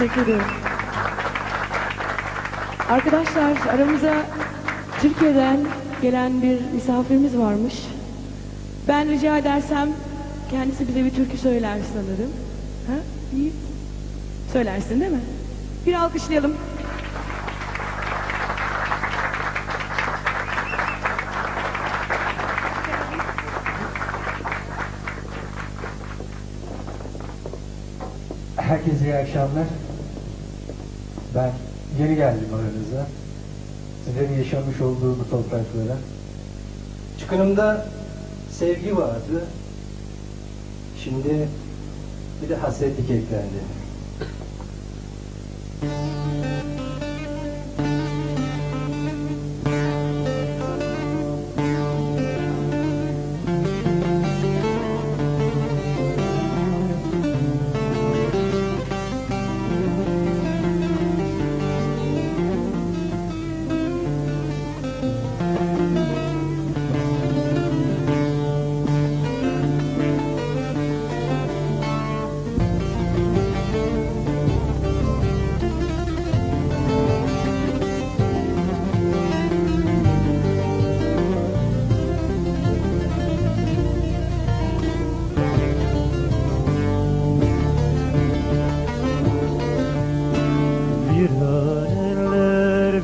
Teşekkür ederim. Arkadaşlar, aramıza Türkiye'den gelen bir misafirimiz varmış. Ben rica edersem kendisi bize bir türkü söyler sanırım. Ha? İyi. Söylersin değil mi? Bir alkışlayalım. Herkese iyi akşamlar. Ben yeni geldim aranıza. Sizlerin yaşamış olduğu bu topraklara. Çıkınımda sevgi vardı. Şimdi bir de hasretlik eklendi.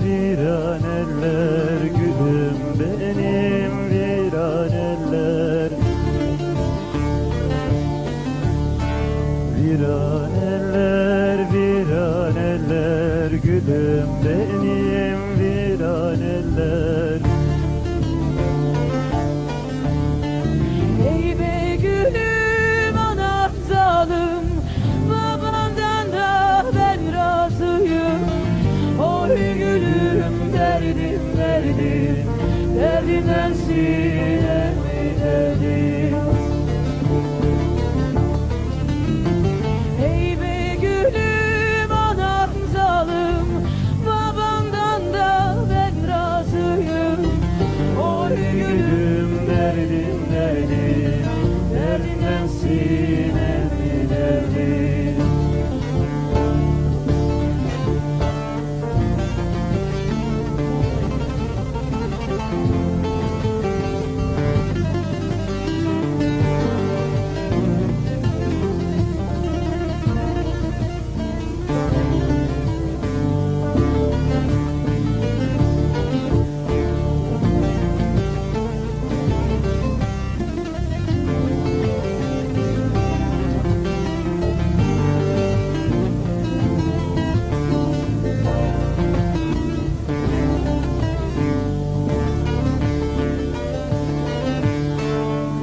Viraneler gülüm benim viraneler. Viraneler viraneler gülüm benim viraneler. Ey be gülüm anam zalim, babandan da ben razıyım. Oy gülüm derdim derdim, derdimden sinemi derdim. Ey be gülüm anam zalim, babandan da ben razıyım. Oy gülüm Derdim derdim, derdimden sinemi derdim.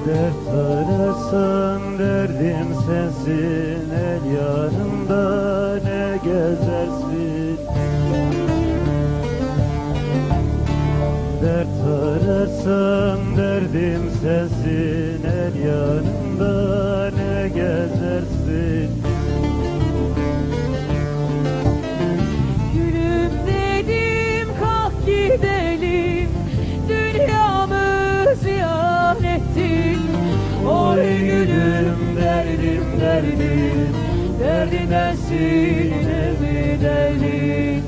Dert ararsan derdim sensin, el yanında ne gezersin. Dert ararsan derdim sensin, el yanında ne gezersin. gülüm dedim kalk gidelim, dünyamı ziyan ettin. Oy gülüm derdim derdim, derdinden sinemi derdin.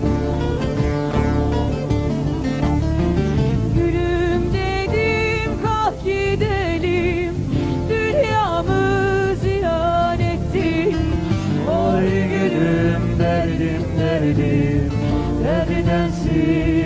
Gülüm dedim kalk gidelim, dünyamı ziyan ettin. Oy gülüm Derdim derdim, derdinden sinemi